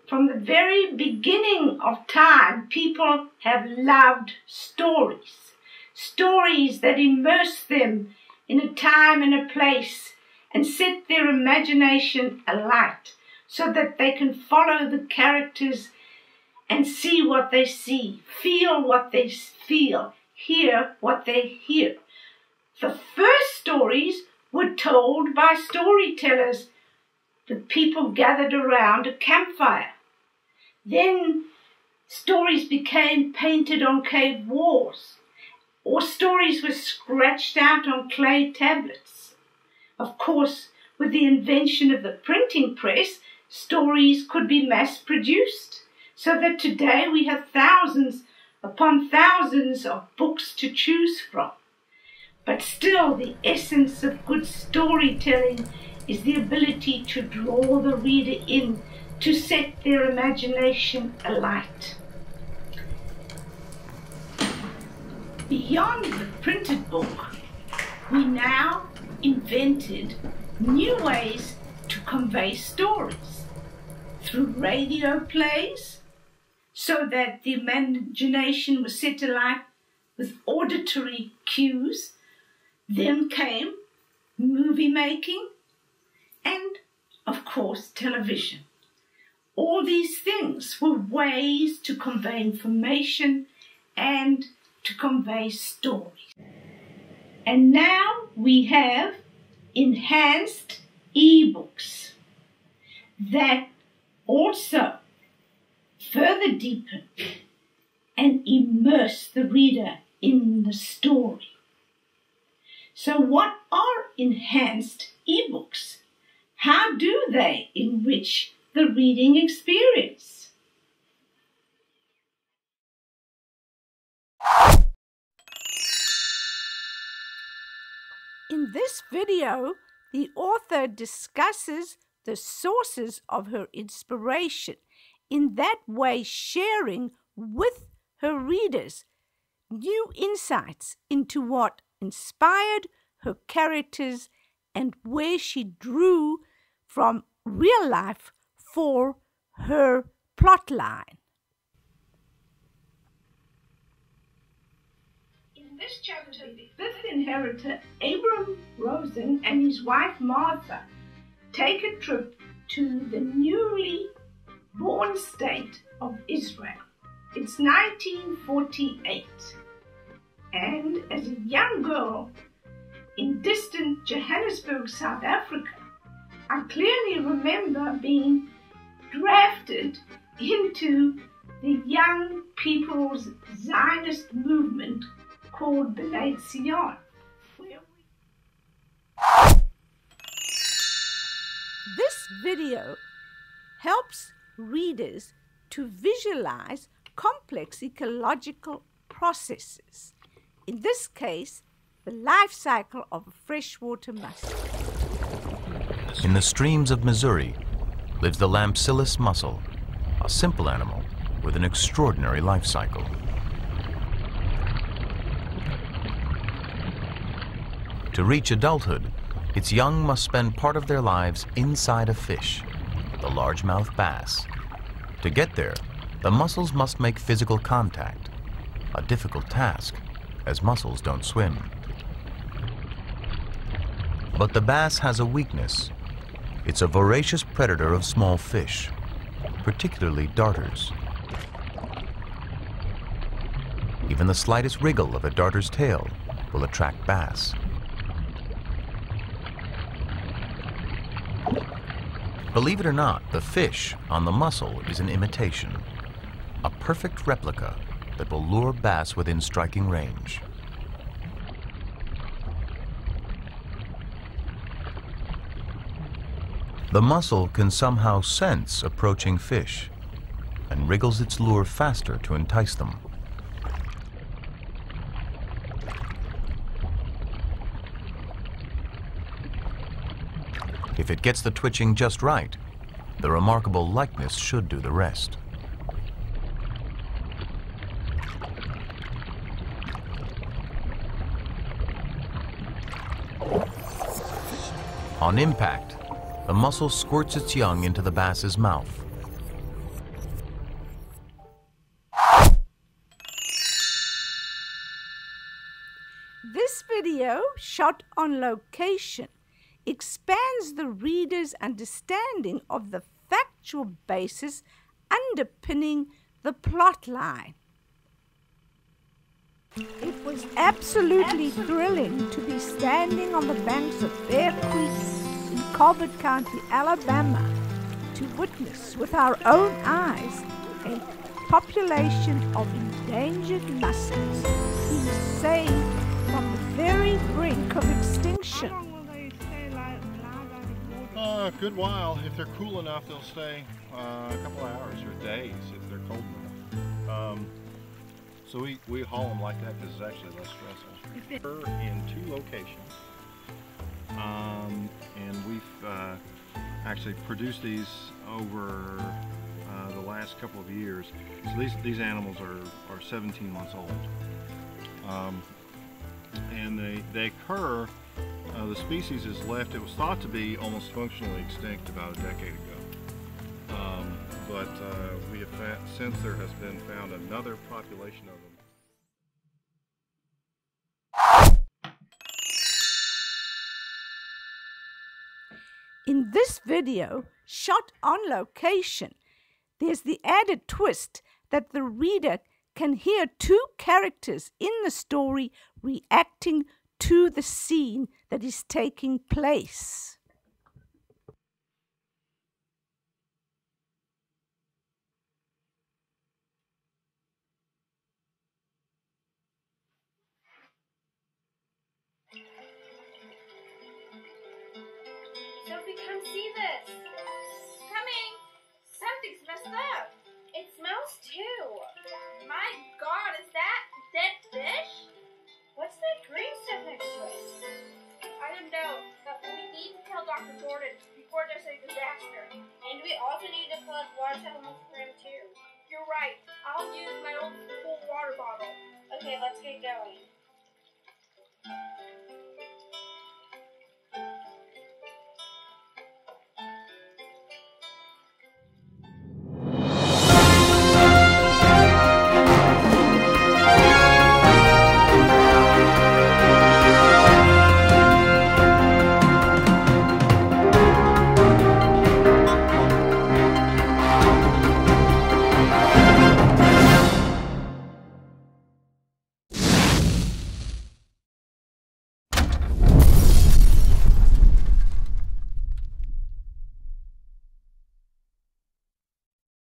From the very beginning of time, people have loved stories. Stories that immerse them in a time and a place and set their imagination alight so that they can follow the characters and see what they see, feel what they feel, hear what they hear. The first stories were told by storytellers. The people gathered around a campfire. Then stories became painted on cave walls, or stories were scratched out on clay tablets. Of course, with the invention of the printing press, stories could be mass-produced, so that today we have thousands upon thousands of books to choose from. But still, the essence of good storytelling is the ability to draw the reader in, to set their imagination alight. Beyond the printed book, we now invented new ways to convey stories through radio plays, so that the imagination was set alight with auditory cues. Then came movie making and, of course, television. All these things were ways to convey information and to convey stories. And now we have enhanced eBooks that also further deepen and immerse the reader in the story. So what are enhanced eBooks? How do they enrich the reading experience? In this video, the author discusses the sources of her inspiration, in that way sharing with her readers new insights into what inspired her characters and where she drew from real life for her plotline. In this chapter, the fifth inheritor, Abram Rosen, and his wife Martha take a trip to the newly born state of Israel. It's 1948, and as a young girl in distant Johannesburg, South Africa, I clearly remember being drafted into the young people's Zionist movement called B'nai Zion. This video helps readers to visualize complex ecological processes. In this case, the life cycle of a freshwater mussel. In the streams of Missouri lives the Lampsilus mussel, a simple animal with an extraordinary life cycle. To reach adulthood, its young must spend part of their lives inside a fish, the largemouth bass. To get there, the mussels must make physical contact, a difficult task, as mussels don't swim. But the bass has a weakness. It's a voracious predator of small fish, particularly darters. Even the slightest wriggle of a darter's tail will attract bass. Believe it or not, the fish on the mussel is an imitation, a perfect replica that will lure bass within striking range. The mussel can somehow sense approaching fish and wriggles its lure faster to entice them. If it gets the twitching just right, the remarkable likeness should do the rest. On impact, the mussel squirts its young into the bass's mouth. shot on location expands the reader's understanding of the factual basis underpinning the plot line. It was absolutely thrilling to be standing on the banks of Bear Creek in Colbert County, Alabama, to witness with our own eyes a population of endangered mussels being saved from the very brink of extinction. How long will they stay alive? A good while. If they're cool enough, they'll stay a couple of hours or days if they're cold enough. So we haul them like that because it's actually less stressful. We're in 2 locations, and we've actually produced these over the last couple of years. So these animals are 17 months old, and they occur. The species is left. It was thought to be almost functionally extinct about a decade ago, but we have found, since there has been found another population of them. In this video, shot on location, there's the added twist that the reader can hear 2 characters in the story reacting to the scene that is taking place. Sophie, come see this. Coming. Something's messed up. It smells too. My God, is that dead fish? What's that green stuff next to it? I don't know, but we need to tell Dr. Jordan before there's a disaster. And we also need to plug water supplements for him too. You're right. I'll use my old full water bottle. Okay, let's get going.